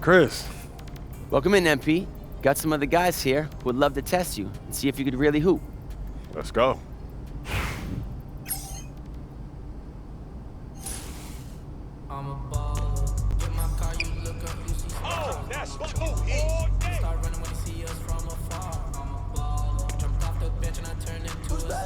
Chris. Welcome in, MP. Got some other guys here who would love to test you and see if you could really hoop. Let's go. Oh, that's too easy. Start running when you see us from afar. I'm a baller. Jumped off the bench and I turned into a star.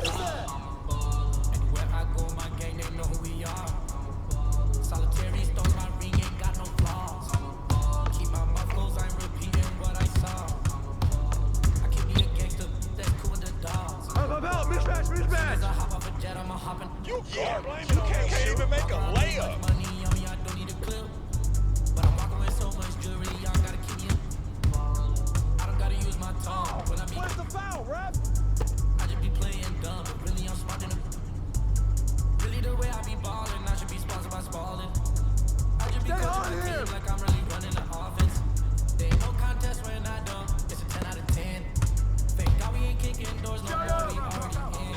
I'm a baller. Anywhere I go, my gang, they know who we are. I'm a baller. Solitary stones, my ring ain't got no flaws. I'm a baller. Keep my mouth closed, I'm repeating what I saw. I'm a baller. I keep me a gangster, that's cool with the dogs. Help, mismatch. As I hop off a jet, I'm a hopping. You can't even make a layup. Money on me, I don't need a clip. But I'm walking with so much jewelry, y'all gotta keep me. I don't gotta use my tongue when I be. Where's the foul, ref? I just be playing dumb, but really I'm smart enough. Really the way I be ballin', I should be sponsored by Spalding. I just be coaching my team like I'm really running the offense. There ain't no contest when I dunk, it's a 10 out of 10. Thank God we ain't kicking doors no more, we already in.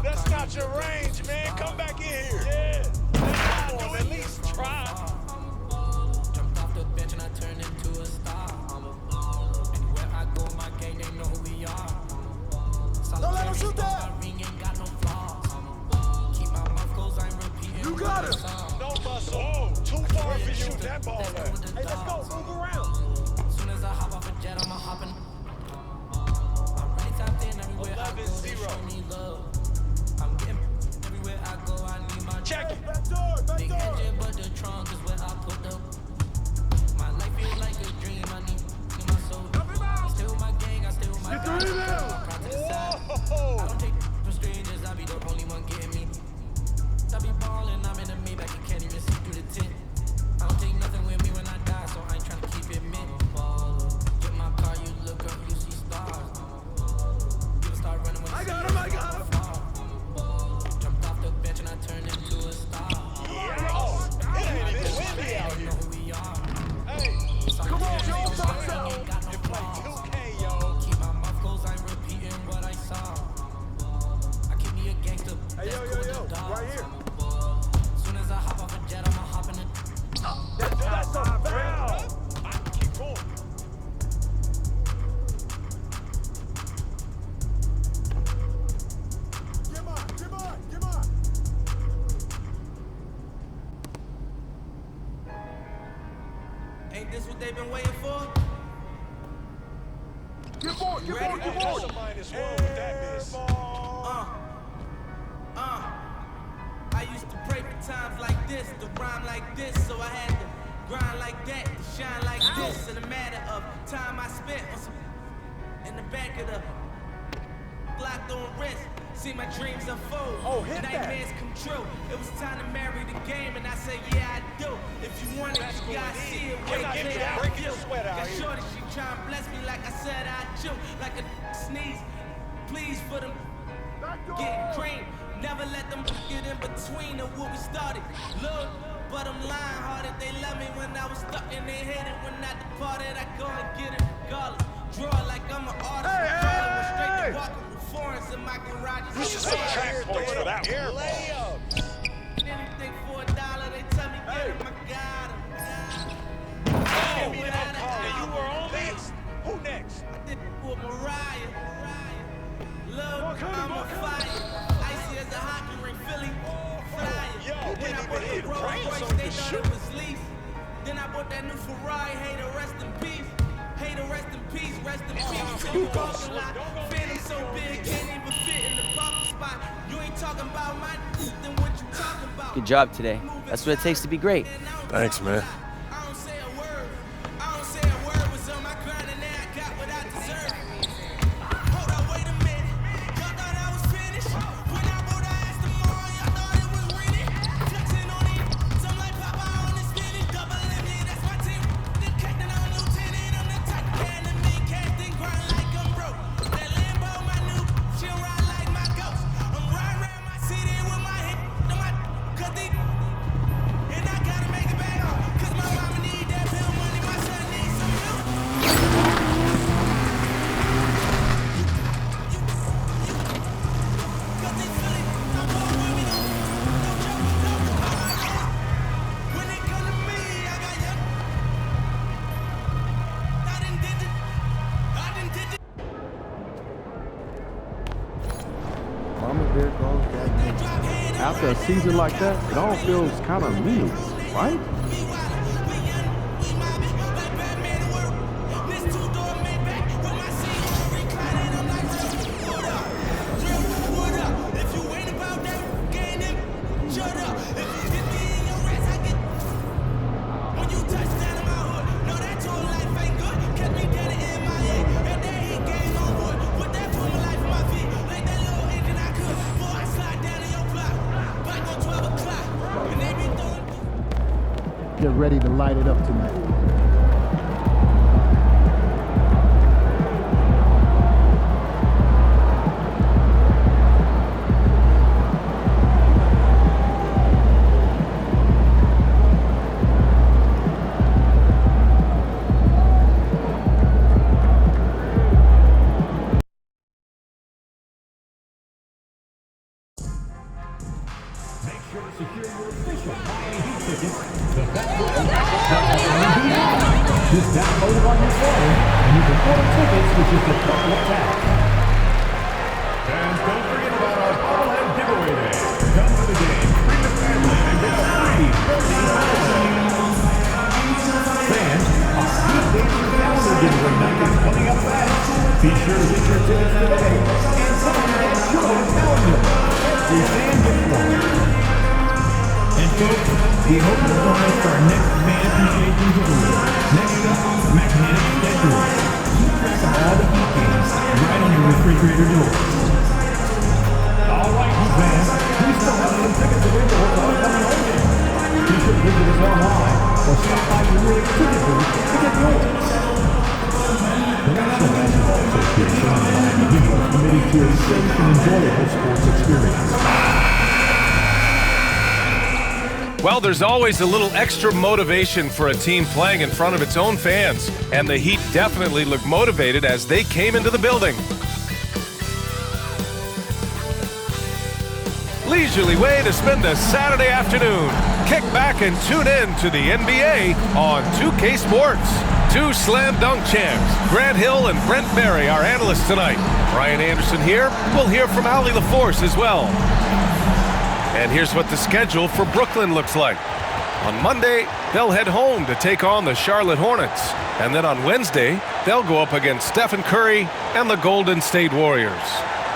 That's not your range, man. Come back in here. Yeah. Come on, at least try. Jumped off the bench and I turned into a star. I'm a baller. Anywhere I go, my gang, they know who we are. I'm a baller. Don't let him shoot that. My ring ain't got no flaws. I'm a baller. Keep my mouth closed, I'm repeating. You got it. No muscle. Whoa, too far for you. That ball at. Hey, let's go. Move around. As soon as I hop off a jet, I'm a hopping. I'm really tapped in everywhere I go. They 11-0. show me love. I'm getting everywhere I go. I need my Check it. Back door. big engine, but the trunk is where I put the. My life is like a dream. I need my soul. I stay with my gang. I stay with my guys. I'm proud to the side. I Whoa. don't take from strangers. I be the only one getting me. I be ballin'. I'm in the Maybach. You can't even see through the tint. I don't take nothing with me when I die, so I ain't tryna keep it mint. Get my car, you look up, you see stars. You start running when you I see got him. jumped off the bench and I turned into a star. Oh, it ain't even windy out You here. know who we are. Hey, Come on, Joe. Box I out. ain't got no you play flaws. 2K, yo. Keep my mouth closed, I'm repeating what I saw. I keep me a gangster. Hey, that's yo, cool with yo, the dogs. right here. Soon as I hop off a jet, I'ma hop in it. That's a foul. I can keep going. Come on. Ain't this what they've been waiting for? Get board. Hey, that's a -1 with that miss. I used to pray for times like this, to rhyme like this, so I had to grind like that, to shine like this. In a matter of time I spent on some in the back of the locked on wrist, see my dreams unfold. Oh, hit that. Nightmares come true. It was time to marry the game, and I said, yeah, I do. If you want it, you gotta see it. Wait Get till that I breaking feel. sweat out Got here. shorty, she tryna bless me like I said I do, like a sneeze. Please for them. Getting cream, never let them get in between of what we started. Look, but I'm lying hearted. They love me when I was stuck and they hate it when I departed. I go and get it regardless. Draw like I'm an artist. Went straight to walking with foreigns in my garage. You should see track points for that one. Layup. Anything for $1, they tell me get him. I got him. Give me that call. You were on next. Who next? I did it for Mariah. Look, I'm on fire. Icy as a hockey ring, Philly. Flyer. Yo, When didn't I even bought the hit Rolls brains Royce, on they the thought shoot. it was lease. Then I bought that new Ferrari. Hey, to rest in peace. Hey, to rest in peace. Rest in peace. To the parking lot. Phantom so big, can't even fit in the parking spot. You ain't talking about my then what you talking about? Good job today. That's what it takes to be great. Thanks, man. I don't say a word. I don't say a word. Was on my grind and now I got what I deserve. Hold up, wait a minute. Y'all thought I was finished? When I bought the ass tomorrow, y'all thought it was rented? Flexing on it. Some like Papa on the spinning. Double M, that's my team. The captain on lieutenant. I'm the type of man that make casting grind like I'm broke. That Lambo, my new, she'll ride like my ghost. I'm riding around my city with my hit. Cause they, and I gotta make it back. Cause my there goes that game. After a season like that, it all feels kind of meaningless, right? Get ready to light it up tonight. Make sure to secure your official Miami Heat tickets. The best way to just download it on your phone, and you can order tickets with just a couple of taps. And don't forget about our bobblehead giveaway day. Come to the game, bring the family, and get a free birthday bobblehead. Fans, our Heat Dancing Calendar giveaway night is coming up fast. Be sure to get your tickets today and sign that show calendar. Every fan gets one. And folks, we hope you'll join us for our next fan appreciation giveaway. Next up, magnetic schedule. Keep track of all the Heat games right on your refrigerator door. All right, Heat fans, we still have some tickets available for upcoming home games. Be sure to visit us online or stop by your nearest ticket booth to get yours. The National Basketball Association and Miami Heat are committed to a safe and enjoyable sports experience. Well, there's always a little extra motivation for a team playing in front of its own fans, and the Heat definitely looked motivated as they came into the building. Leisurely way to spend a Saturday afternoon. Kick back and tune in to the NBA on 2K Sports. Two slam dunk champs, Grant Hill and Brent Berry, our analysts tonight. Brian Anderson here. We'll hear from Allie LaForce as well. And here's what the schedule for Brooklyn looks like. On Monday, they'll head home to take on the Charlotte Hornets. And then on Wednesday, they'll go up against Stephen Curry and the Golden State Warriors.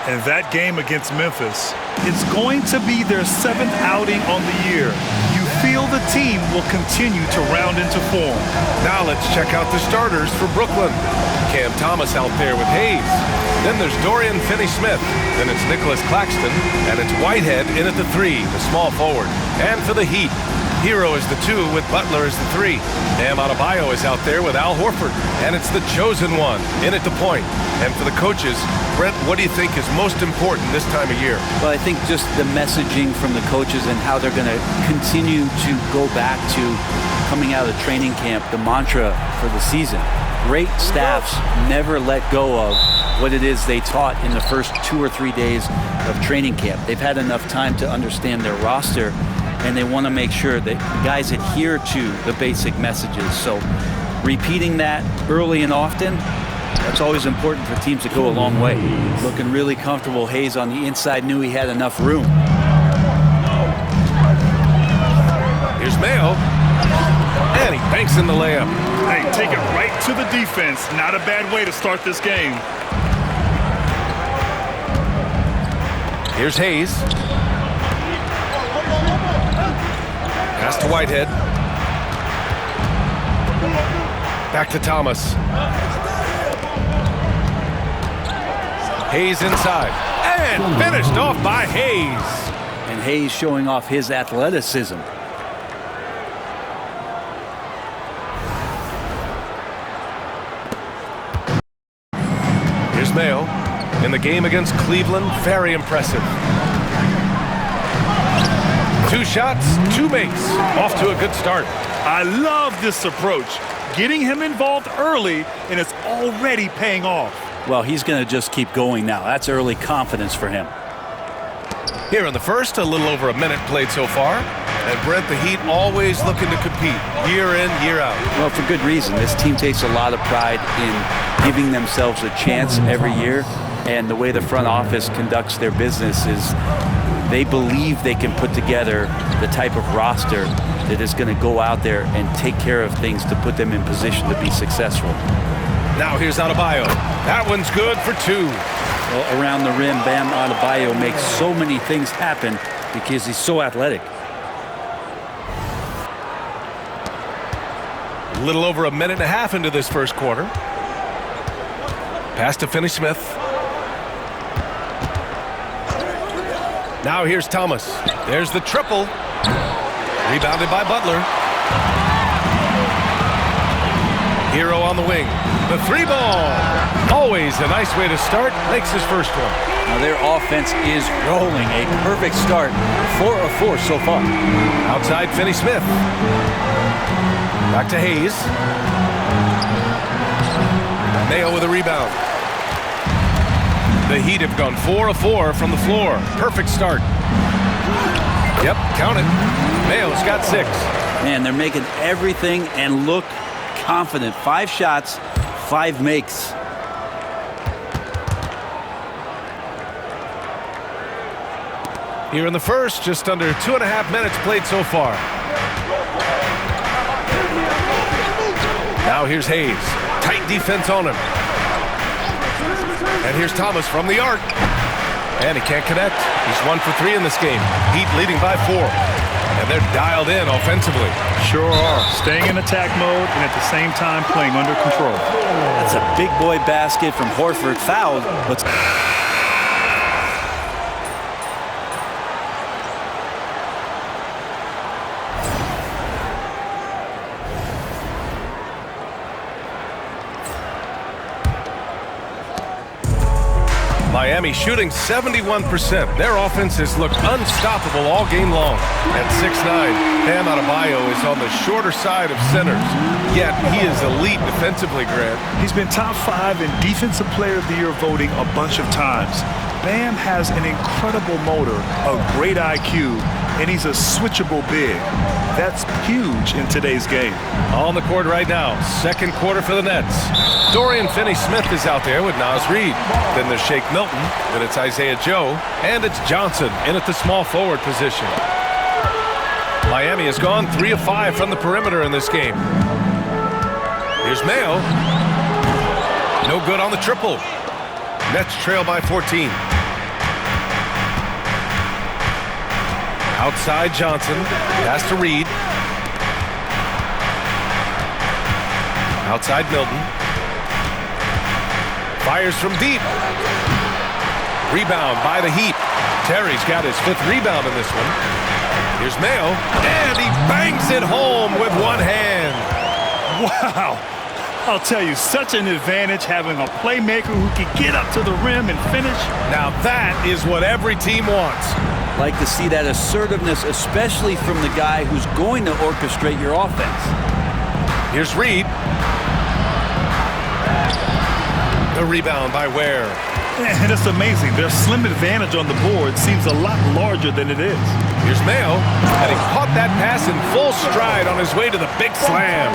And that game against Memphis, it's going to be their 7th outing on the year. You feel the team will continue to round into form. Now let's check out the starters for Brooklyn. Cam Thomas out there with Hayes. Then there's Dorian Finney-Smith. Then it's Nicholas Claxton. And it's Whitehead in at the 3, the small forward. And for the Heat, Hero is the 2 with Butler as the 3. Bam Adebayo is out there with Al Horford. And it's the chosen one in at the point. And for the coaches, Brent, what do you think is most important this time of year? Well, I think just the messaging from the coaches and how they're going to continue to go back to coming out of training camp, the mantra for the season. Great staffs never let go of what it is they taught in the first 2 or 3 days of training camp. They've had enough time to understand their roster, and they want to make sure that guys adhere to the basic messages. So repeating that early and often, that's always important for teams to go a long way. Looking really comfortable. Hayes on the inside knew he had enough room. Here's Mayo. And he banks in the layup. Hey, take it right to the defense. Not a bad way to start this game. Here's Hayes. Pass to Whitehead. Back to Thomas. Hayes inside. And finished off by Hayes. And Hayes showing off his athleticism. Here's Mayo. In the game against Cleveland, very impressive. 2 shots, 2 makes. Off to a good start. I love this approach. Getting him involved early, and it's already paying off. Well, he's going to just keep going now. That's early confidence for him. Here in the first, a little over a minute played so far. And Brent, the Heat always looking to compete year in, year out. Well, for good reason. This team takes a lot of pride in giving themselves a chance every year. And the way the front office conducts their business is they believe they can put together the type of roster that is going to go out there and take care of things to put them in position to be successful. Now here's Adebayo. That one's good for 2. Well, around the rim, Bam Adebayo makes so many things happen because he's so athletic. A little over a minute and a half into this first quarter. Pass to Finney-Smith. Now here's Thomas. There's the triple. Rebounded by Butler. Hero on the wing. The 3-ball. Always a nice way to start. Makes his first one. Now their offense is rolling. A perfect start. 4 of 4 so far. Outside Finney-Smith. Back to Hayes. Mayo with a rebound. The Heat have gone 4 of 4 from the floor. Perfect start. Yep, count it. Mayo's got 6. Man, they're making everything and look confident. 5 shots, 5 makes. Here in the first, just under 2.5 minutes played so far. Now here's Hayes. Tight defense on him. And here's Thomas from the arc. And he can't connect. He's 1 for 3 in this game. Heat leading by 4. And they're dialed in offensively. Sure are. Staying in attack mode and at the same time playing under control. That's a big boy basket from Horford. Fouled, but Miami shooting 71%. Their offense has looked unstoppable all game long. At 6'9", Bam Adebayo is on the shorter side of centers. Yet he is elite defensively, Grant. He's been top 5 in Defensive Player of the Year voting a bunch of times. Bam has an incredible motor, a great IQ, and he's a switchable big. That's huge in today's game. On the court right now, second quarter for the Nets. Dorian Finney-Smith is out there with Naz Reid. Then there's Shake Milton, then it's Isaiah Joe, and it's Johnson in at the small forward position. Miami has gone 3 of 5 from the perimeter in this game. Here's Mayo. No good on the triple. Nets trail by 14. Outside Johnson. Pass to Reed. Outside Milton. Fires from deep. Rebound by the Heat. Terry's got his 5th rebound in this one. Here's Mayo. And he bangs it home with one hand. Wow. I'll tell you, such an advantage having a playmaker who can get up to the rim and finish. Now that is what every team wants. like to see that assertiveness, especially from the guy who's going to orchestrate your offense. Here's Reed. The rebound by Ware. And it's amazing. Their slim advantage on the board seems a lot larger than it is. Here's Mayo, and he caught that pass in full stride on his way to the big slam.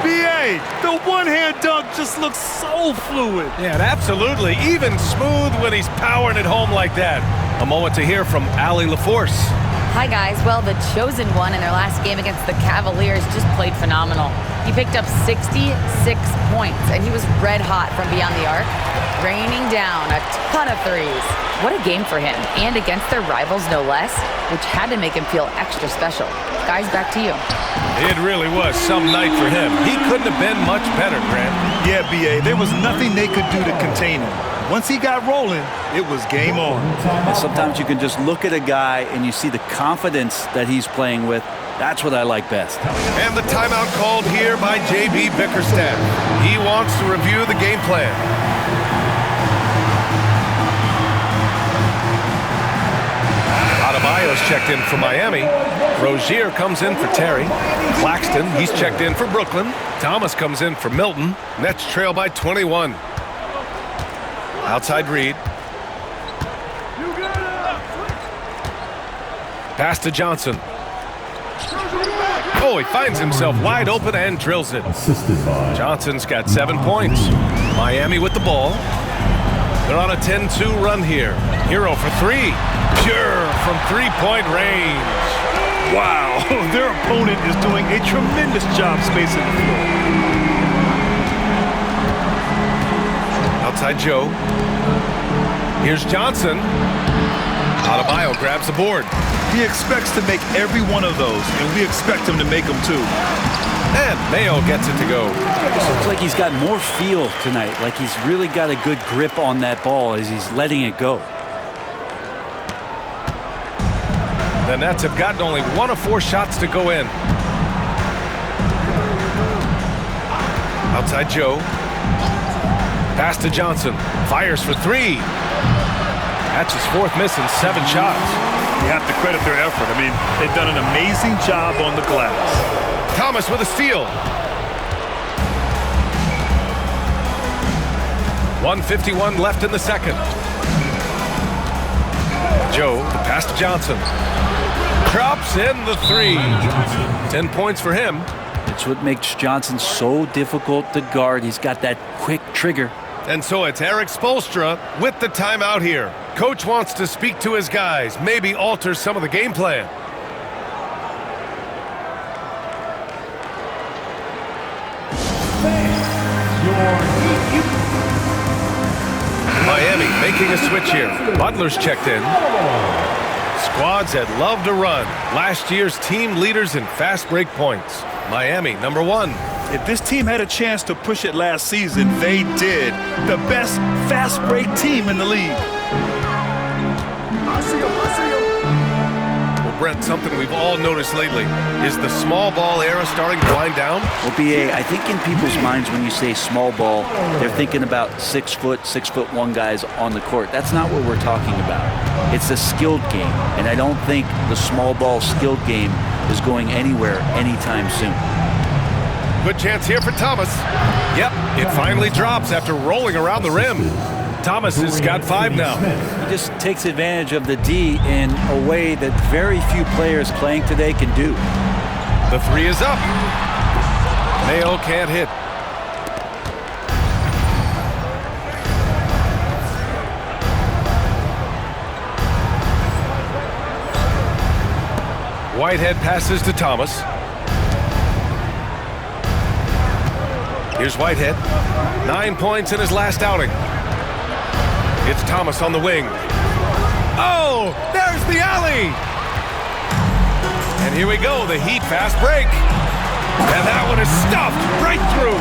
B.A., the one-hand dunk just looks so fluid. Yeah, absolutely. Even smooth when he's powering it home like that. A moment to hear from Allie LaForce. Hi, guys. Well, the chosen one in their last game against the Cavaliers just played phenomenal. He picked up 66 points, and he was red hot from beyond the arc, raining down a ton of threes. What a game for him, and against their rivals, no less, which had to make him feel extra special. Guys, back to you. It really was some night for him. He couldn't have been much better, Grant. Yeah, B.A., there was nothing they could do to contain him. Once he got rolling, it was game on. And sometimes you can just look at a guy and you see the confidence that he's playing with. That's what I like best. And the timeout called here by J.B. Bickerstaff. He wants to review the game plan. Adebayo's checked in for Miami. Rozier comes in for Terry. Claxton, he's checked in for Brooklyn. Thomas comes in for Milton. Nets trail by 21. Outside Reed. Pass to Johnson. Oh, he finds himself wide open and drills it. Johnson's got 7 points. Miami with the ball. They're on a 10-2 run here. Hero for three. Pure from three-point range. Wow, their opponent is doing a tremendous job spacing the floor. Outside Joe. Here's Johnson. Adebayo grabs the board. He expects to make every one of those, and we expect him to make them too. And Mayo gets it to go. Looks like he's got more feel tonight, like he's really got a good grip on that ball as he's letting it go. The Nets have gotten only 1 of 4 shots to go in. Outside Joe. Pass to Johnson. Fires for three. That's his 4th miss in 7 shots. You have to credit their effort. I mean, they've done an amazing job on the glass. Thomas with a steal. 1:51 left in the second. Joe, the pass to Johnson. Drops in the 3. 10 points for him. It's what makes Johnson so difficult to guard. He's got that quick trigger. And so it's Eric Spoelstra with the timeout here. Coach wants to speak to his guys, maybe alter some of the game plan. Miami making a switch here. Butler's checked in. Squads that love to run. Last year's team leaders in fast break points. Miami, number 1. If this team had a chance to push it last season, they did. The best fast break team in the league. I see him. Well, Brent, something we've all noticed lately. Is the small ball era starting to wind down? Well, BA, I think in people's minds when you say small ball, they're thinking about 6'1" guys on the court. That's not what we're talking about. It's a skilled game, and I don't think the small ball skilled game is going anywhere anytime soon. Good chance here for Thomas. Yep, it finally drops after rolling around the rim. Thomas has got 5 now. He just takes advantage of the D in a way that very few players playing today can do. The 3 is up. Mayo can't hit. Whitehead passes to Thomas. Here's Whitehead. 9 points in his last outing. It's Thomas on the wing. Oh, there's the alley. And here we go, the Heat fast break. And that one is stuffed right through.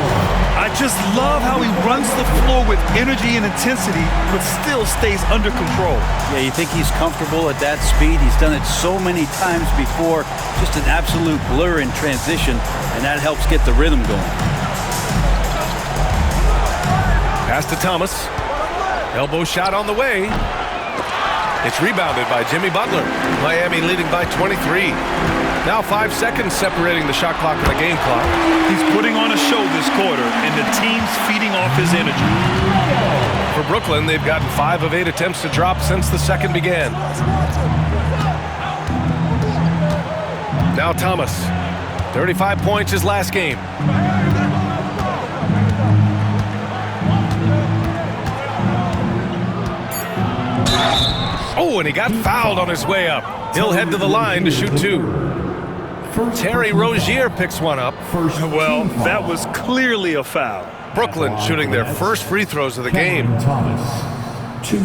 I just love how he runs the floor with energy and intensity, but still stays under control. Yeah, you think he's comfortable at that speed. He's done it so many times before. Just an absolute blur in transition, and that helps get the rhythm going. Pass to Thomas. Elbow shot on the way. It's rebounded by Jimmy Butler. Miami leading by 23. Now 5 seconds separating the shot clock and the game clock. He's putting on a show this quarter, and the team's feeding off his energy. For Brooklyn, they've gotten 5 of 8 attempts to drop since the second began. Now Thomas. 35 points his last game. Oh, and he got fouled on his way up. He'll head to the line to shoot 2. Terry Rozier picks one up. Well, that was clearly a foul. Brooklyn shooting their first free throws of the game. Thomas, 2.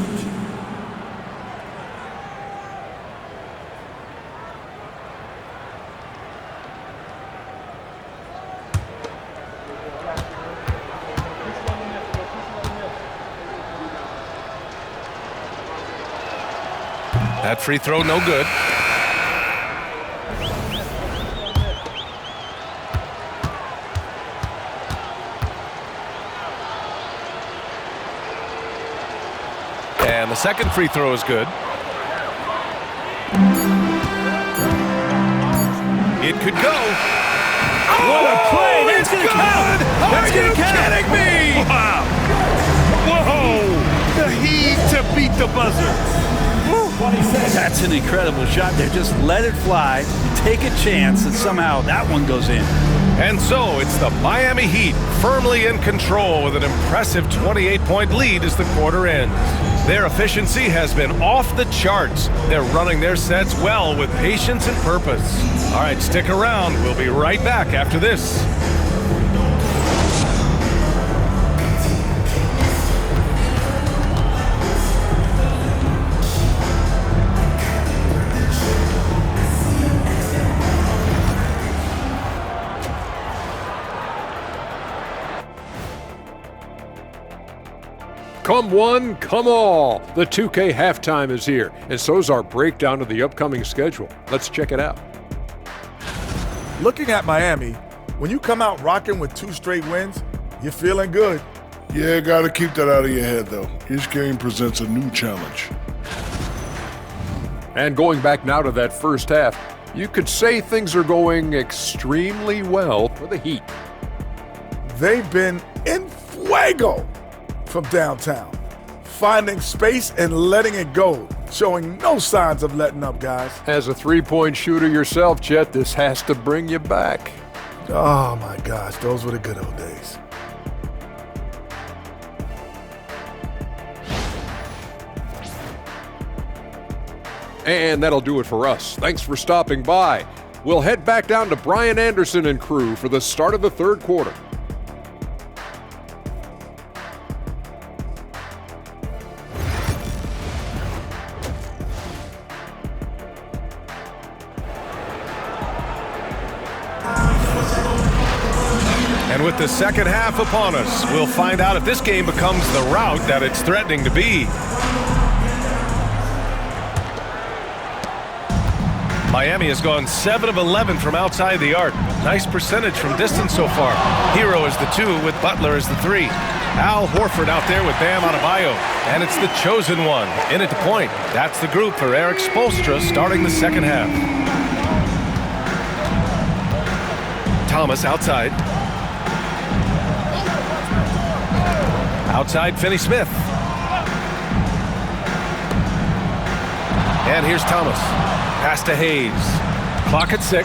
That free throw no good. And the second free throw is good. It could go. What a play! It's good! Are you kidding me? Wow! Whoa! The Heat to beat the buzzer. That's an incredible shot there. Just let it fly, take a chance, and somehow that one goes in. And so it's the Miami Heat firmly in control with an impressive 28-point lead as the quarter ends. Their efficiency has been off the charts. They're running their sets well with patience and purpose. All right, stick around. We'll be right back after this. Come one, come all. The 2K halftime is here, and so's our breakdown of the upcoming schedule. Let's check it out. Looking at Miami, when you come out rocking with 2 straight wins, you're feeling good. Yeah, gotta keep that out of your head, though. Each game presents a new challenge. And going back now to that first half, you could say things are going extremely well for the Heat. They've been in fuego from downtown, finding space and letting it go, showing no signs of letting up, guys. As a three-point shooter yourself, Chet, this has to bring you back. Oh my gosh, those were the good old days. And that'll do it for us. Thanks for stopping by. We'll head back down to Brian Anderson and crew for the start of the third quarter. And with the second half upon us, we'll find out if this game becomes the rout that it's threatening to be. Miami has gone 7 of 11 from outside the arc. Nice percentage from distance so far. Hero is the 2 with Butler as the 3. Al Horford out there with Bam Adebayo. And it's the chosen one in at the point. That's the group for Eric Spoelstra starting the second half. Thomas outside. Outside, Finney-Smith. And here's Thomas. Pass to Hayes. Clock at 6.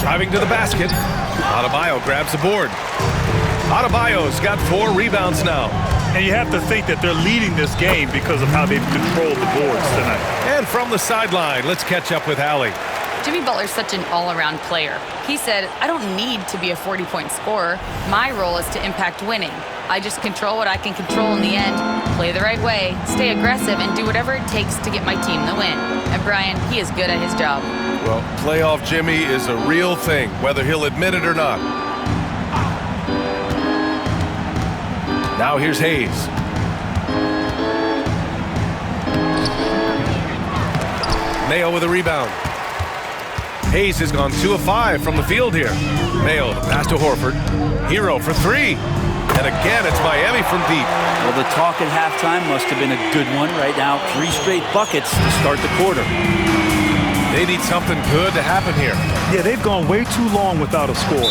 Driving to the basket. Adebayo grabs the board. Adebayo's got 4 rebounds now. And you have to think that they're leading this game because of how they've controlled the boards tonight. And from the sideline, let's catch up with Allie. Jimmy Butler's such an all-around player. He said, I don't need to be a 40-point scorer. My role is to impact winning. I just control what I can control in the end, play the right way, stay aggressive, and do whatever it takes to get my team the win. And Brian, he is good at his job. Well, playoff Jimmy is a real thing, whether he'll admit it or not. Now here's Hayes. Mayo with a rebound. Hayes has gone 2 of 5 from the field here. Mayo, the pass to Horford. Hero for 3. And again, it's Miami from deep. Well, the talk at halftime must have been a good one. Right now, 3 straight buckets to start the quarter. They need something good to happen here. Yeah, they've gone way too long without a score.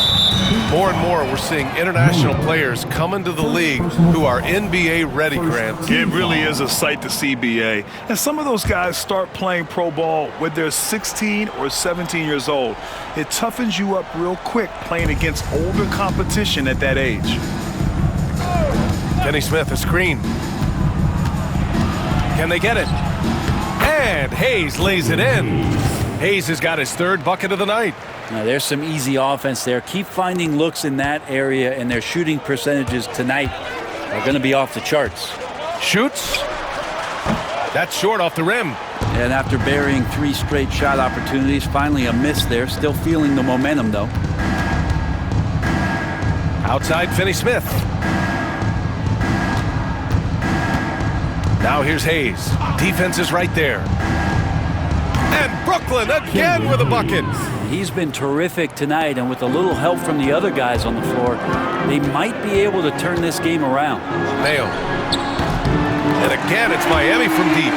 More and more, we're seeing international players come into the league who are NBA ready, Grant. It really is a sight to see, BA. And some of those guys start playing pro ball when they're 16 or 17 years old. It toughens you up real quick playing against older competition at that age. Finney-Smith, a screen. Can they get it? And Hayes lays it in. Hayes has got his 3rd bucket of the night. Now, there's some easy offense there. Keep finding looks in that area, and their shooting percentages tonight are going to be off the charts. Shoots. That's short off the rim. And after burying 3 straight shot opportunities, finally a miss there. Still feeling the momentum, though. Outside, Finney-Smith. Now here's Hayes. Defense is right there. And Brooklyn again with a bucket. He's been terrific tonight, and with a little help from the other guys on the floor, they might be able to turn this game around. Mayo. And again, it's Miami from deep.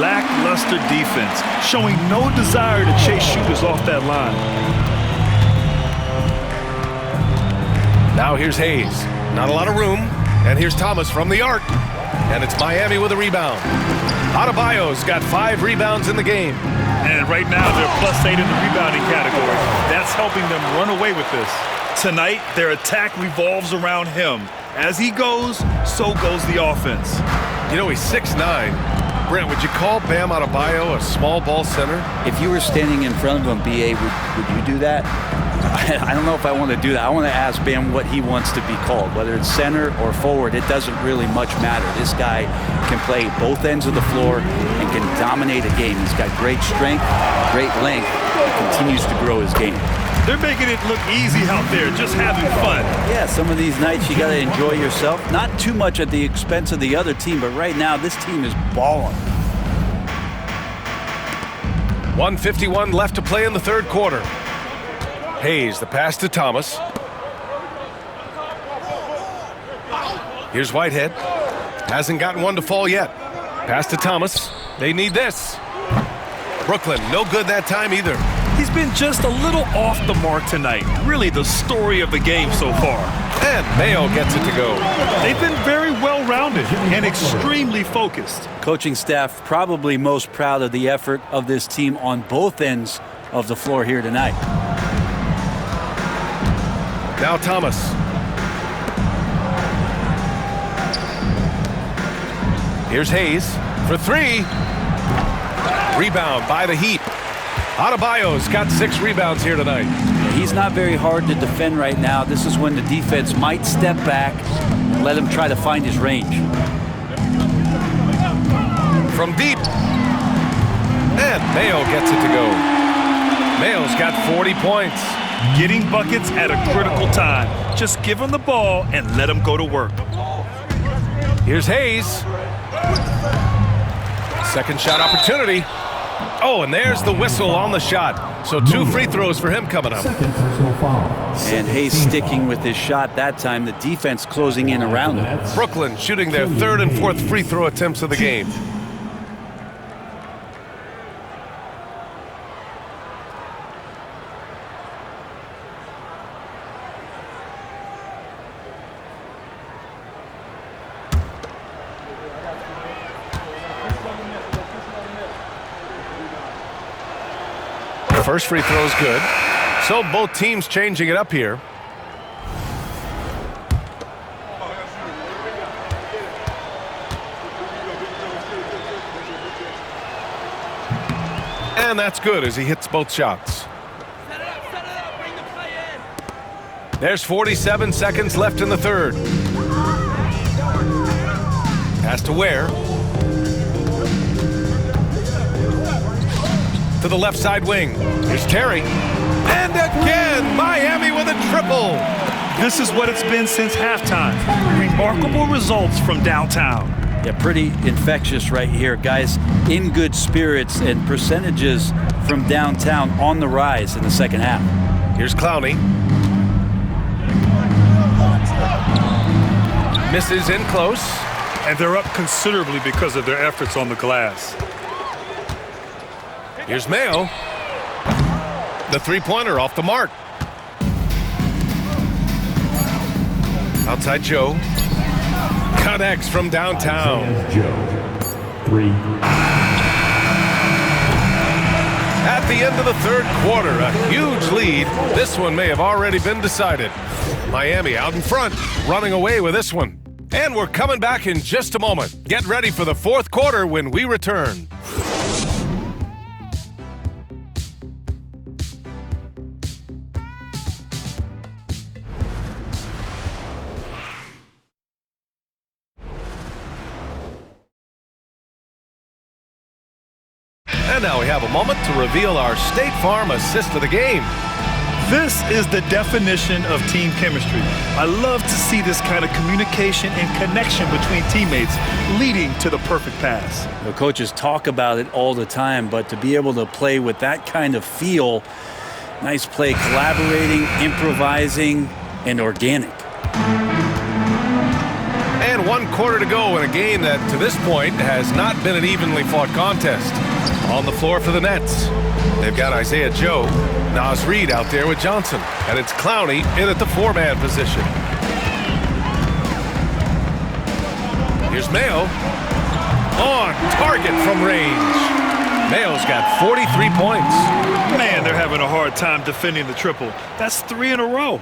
Lackluster defense, showing no desire to chase shooters off that line. Now here's Hayes. Not a lot of room. And here's Thomas from the arc. And it's Miami with a rebound. Adebayo's got 5 rebounds in the game. And right now, they're +8 in the rebounding category. That's helping them run away with this. Tonight, their attack revolves around him. As he goes, so goes the offense. You know, he's 6'9". Brent, would you call Bam Adebayo a small ball center? If you were standing in front of him, B.A., would you do that? I don't know if I want to do that. I want to ask Bam what he wants to be called, whether it's center or forward. It doesn't really much matter. This guy can play both ends of the floor and can dominate a game. He's got great strength, great length. He continues to grow his game. They're making it look easy out there, just having fun. Yeah, some of these nights you got to enjoy yourself. Not too much at the expense of the other team, but right now this team is balling. 1:51 left to play in the third quarter. Hayes, the pass to Thomas. Here's Whitehead. Hasn't gotten one to fall yet. Pass to Thomas. They need this. Brooklyn, no good that time either. He's been just a little off the mark tonight. Really the story of the game so far. And Mayo gets it to go. They've been very well-rounded and extremely focused. Coaching staff probably most proud of the effort of this team on both ends of the floor here tonight. Now Thomas. Here's Hayes for three. Rebound by the Heat. Adebayo's got 6 rebounds here tonight. He's not very hard to defend right now. This is when the defense might step back and let him try to find his range. From deep. And Mayo gets it to go. Mayo's got 40 points. Getting buckets at a critical time. Just give him the ball and let him go to work. Here's Hayes. Second shot opportunity. Oh, and there's the whistle on the shot. So 2 free throws for him coming up. And Hayes sticking with his shot that time. The defense closing in around him. Brooklyn shooting their 3rd and 4th free throw attempts of the game. First free throw is good. So both teams changing it up here. And that's good as he hits both shots. There's 47 seconds left in the third. Pass to Ware. To the left side wing. Here's Terry. And again, Miami with a triple. This is what it's been since halftime. Remarkable results from downtown. Yeah, pretty infectious right here. Guys in good spirits and percentages from downtown on the rise in the second half. Here's Clowney. Misses in close. And they're up considerably because of their efforts on the glass. Here's Mayo. The three-pointer off the mark. Outside Joe. Connects from downtown. Joe. 3. At the end of the third quarter, a huge lead. This one may have already been decided. Miami out in front, running away with this one. And we're coming back in just a moment. Get ready for the fourth quarter when we return. And now we have a moment to reveal our State Farm assist of the game. This is the definition of team chemistry. I love to see this kind of communication and connection between teammates leading to the perfect pass. The coaches talk about it all the time, but to be able to play with that kind of feel, nice play, collaborating, improvising, and organic. And 1 quarter to go in a game that, to this point, has not been an evenly fought contest. On the floor for the Nets, they've got Isaiah Joe, Naz Reid out there with Johnson, and it's Clowney in at the 4-man position. Here's Mayo on target from range. Mayo's got 43 points. Man, they're having a hard time defending the triple. That's 3 in a row.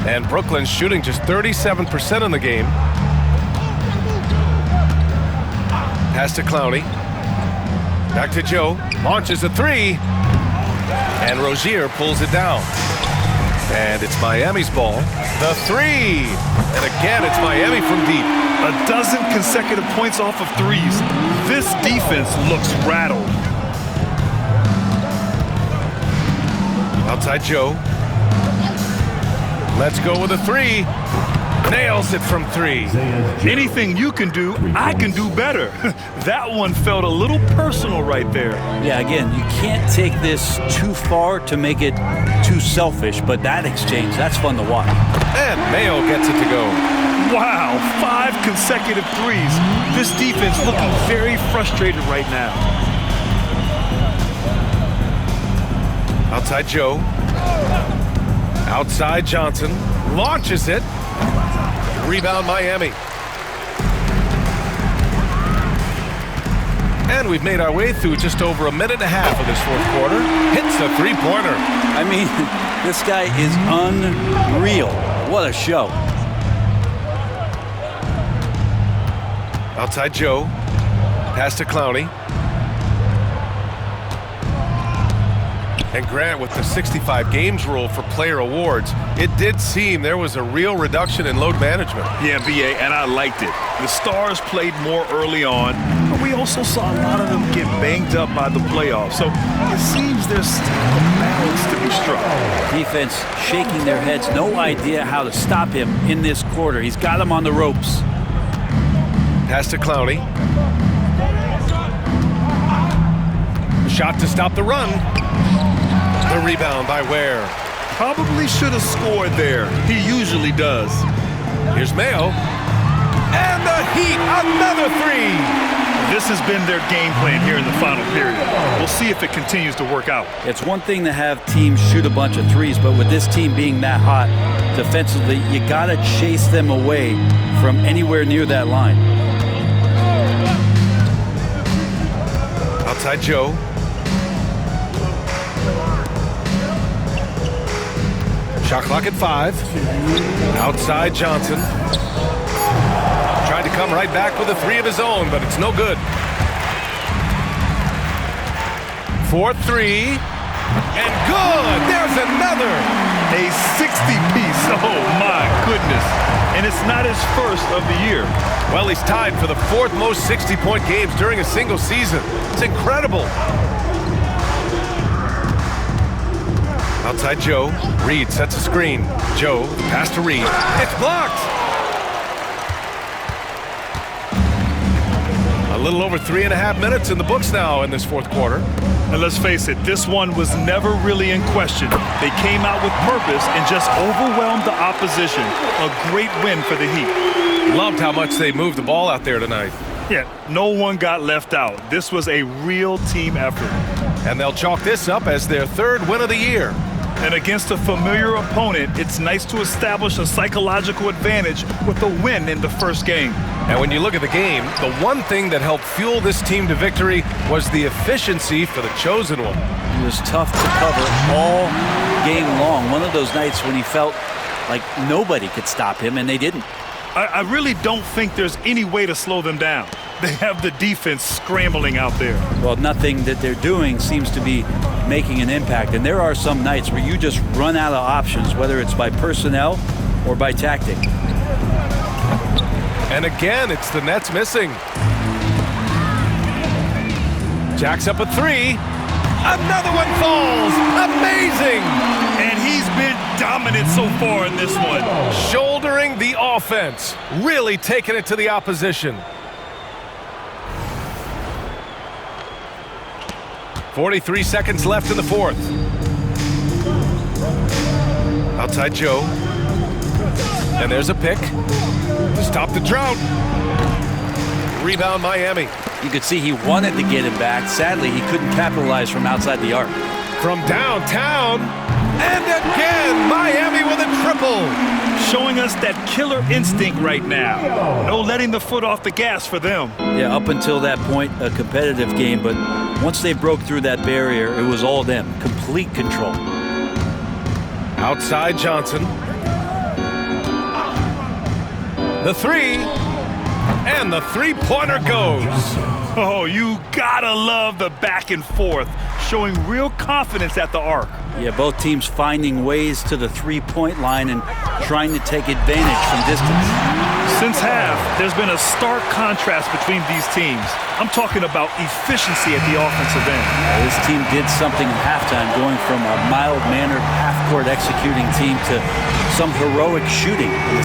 And Brooklyn's shooting just 37% in the game. Pass to Clowney. Back to Joe. Launches a 3. And Rozier pulls it down. And it's Miami's ball. The 3. And again, it's Miami from deep. A dozen consecutive points off of threes. This defense looks rattled. Outside Joe. Let's go with a 3. Nails it from 3. Anything you can do, I can do better. That one felt a little personal right there. Yeah, again, you can't take this too far to make it too selfish, but that exchange, that's fun to watch. And Mayo gets it to go. Wow, 5 consecutive threes. This defense looking very frustrated right now. Outside Joe. Outside Johnson. Launches it. Rebound Miami. And we've made our way through just over a minute and a half of this fourth quarter. Hits a 3-pointer. I mean, this guy is unreal. What a show. Outside Joe. Pass to Clowney. And Grant with the 65 games rule for player awards. It did seem there was a real reduction in load management. Yeah, BA, and I liked it. The Stars played more early on, but we also saw a lot of them get banged up by the playoffs. So it seems there's still a balance to be struck. Defense shaking their heads. No idea how to stop him in this quarter. He's got him on the ropes. Pass to Clowney. Shot to stop the run. The rebound by Ware. Probably should have scored there. He usually does. Here's Mayo. And the Heat, another 3. This has been their game plan here in the final period. We'll see if it continues to work out. It's one thing to have teams shoot a bunch of threes, but with this team being that hot defensively, you got to chase them away from anywhere near that line. Outside Joe. Shot clock at 5. Outside Johnson. Tried to come right back with a 3 of his own, but it's no good. 4-3. And good! There's another! A 60-piece. Oh, my goodness. And it's not his first of the year. Well, he's tied for the 4th most 60-point games during a single season. It's incredible. Outside Joe. Reed sets a screen. Joe, pass to Reed. It's blocked! A little over 3.5 minutes in the books now in this fourth quarter. And let's face it, this one was never really in question. They came out with purpose and just overwhelmed the opposition. A great win for the Heat. Loved how much they moved the ball out there tonight. Yeah, no one got left out. This was a real team effort. And they'll chalk this up as their 3rd win of the year. And against a familiar opponent, it's nice to establish a psychological advantage with a win in the first game. And when you look at the game, the one thing that helped fuel this team to victory was the efficiency for the chosen one. He was tough to cover all game long. One of those nights when he felt like nobody could stop him, and they didn't. I really don't think there's any way to slow them down. They have the defense scrambling out there. Well, nothing that they're doing seems to be making an impact. And there are some nights where you just run out of options, whether it's by personnel or by tactic. And again, it's the Nets missing. Jacks up a 3. Another one falls. Amazing. And he's been dominant so far in this one. Shouldering the offense. Really taking it to the opposition. 43 seconds left in the fourth. Outside Joe. And there's a pick. Stop the drought. Rebound Miami. You could see he wanted to get him back. Sadly, he couldn't capitalize from outside the arc. From downtown. And again, Miami with a triple. showing us that killer instinct right now. No letting the foot off the gas for them. Yeah, up until that point, a competitive game, but once they broke through that barrier, it was all them. Complete control. Outside Johnson. The three. And the three-pointer goes. Oh, you gotta love the back and forth, showing real confidence at the arc. Yeah, both teams finding ways to the three-point line and trying to take advantage from distance. Since half, there's been a stark contrast between these teams. I'm talking about efficiency at the offensive end. This team did something at halftime, going from a mild-mannered half-court executing team to some heroic shooting in the